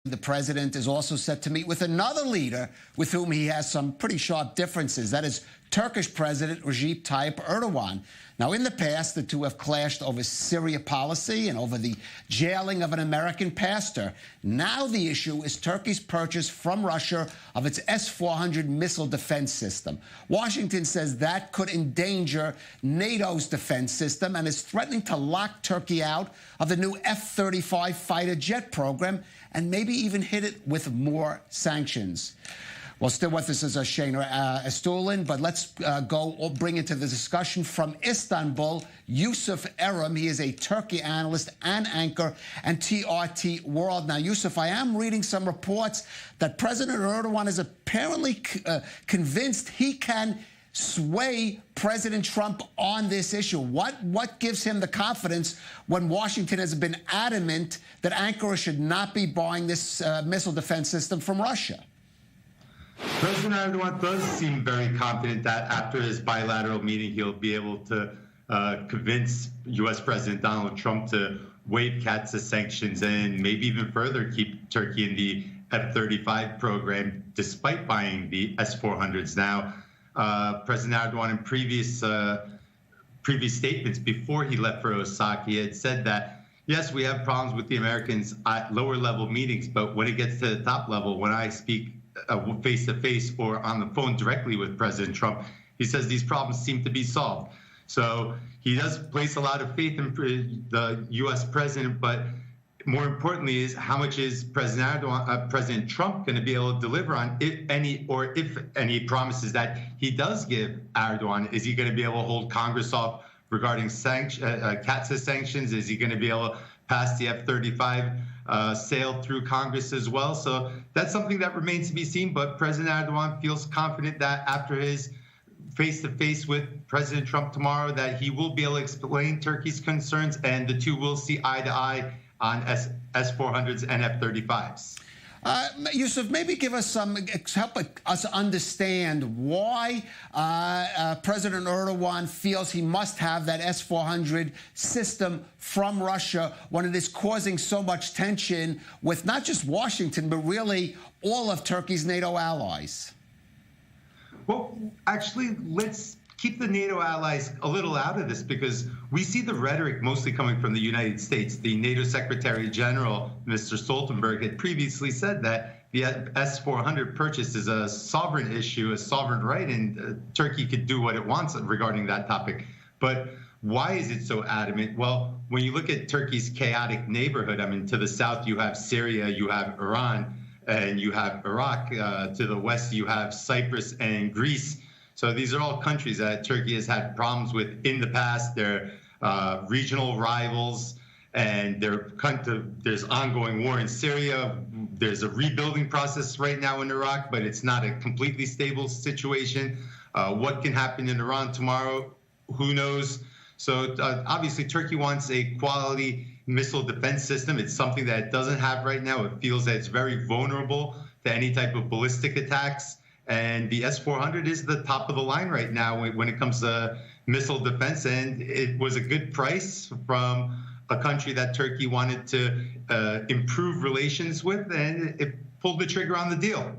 The president is also set to meet with another leader with whom he has some pretty sharp differences. That is Turkish President Recep Tayyip Erdogan. Now, in the past, the two have clashed over Syria policy and over the jailing of an American pastor. Now the issue is Turkey's purchase from Russia of its S-400 missile defense system. Washington says that could endanger NATO's defense system and is threatening to lock Turkey out of the new F-35 fighter jet program and maybe even hit it with more sanctions. Well, still with us is Shanahan, Estulin, but let's bring into the discussion from Istanbul, Yusuf Erim. He is a Turkey analyst and anchor and TRT World. Now, Yusuf, I am reading some reports that President Erdogan is apparently convinced he can sway President Trump on this issue. What gives him the confidence when Washington has been adamant that Ankara should not be buying this missile defense system from Russia? President Erdogan does seem very confident that after his bilateral meeting, he'll be able to convince U.S. President Donald Trump to waive CAATSA sanctions and maybe even further keep Turkey in the F-35 program, despite buying the S-400s. Now, President Erdogan, in previous statements before he left for Osaka, he had said that, yes, we have problems with the Americans at lower level meetings, but when it gets to the top level, when I speak face-to-face or on the phone directly with President Trump, he says these problems seem to be solved. So he does place a lot of faith in the U.S. president, but more importantly is how much is President Trump going to be able to deliver on, if any promises that he does give Erdogan. Is he going to be able to hold Congress off regarding CAATSA sanctions? Is he going to be able to pass the F-35 sale through Congress as well? So that's something that remains to be seen, but President Erdogan feels confident that after his face-to-face with President Trump tomorrow, that he will be able to explain Turkey's concerns and the two will see eye to eye on S-400s and F-35s. Yusuf, maybe give us help us understand why President Erdogan feels he must have that S-400 system from Russia when it is causing so much tension with not just Washington, but really all of Turkey's NATO allies. Well, actually, let's keep the NATO allies a little out of this, because we see the rhetoric mostly coming from the United States. The NATO Secretary General, Mr. Stoltenberg, had previously said that the S-400 purchase is a sovereign issue, a sovereign right, and Turkey could do what it wants regarding that topic. But why is it so adamant? Well, when you look at Turkey's chaotic neighborhood, I mean, to the south you have Syria, you have Iran, and you have Iraq. To the west you have Cyprus and Greece. So these are all countries that Turkey has had problems with in the past. They're regional rivals, and there's ongoing war in Syria. There's a rebuilding process right now in Iraq, but it's not a completely stable situation. What can happen in Iran tomorrow? Who knows? So obviously Turkey wants a quality missile defense system. It's something that it doesn't have right now. It feels that it's very vulnerable to any type of ballistic attacks. And the S-400 is the top of the line right now when it comes to missile defense. And it was a good price from a country that Turkey wanted to improve relations with, and it pulled the trigger on the deal.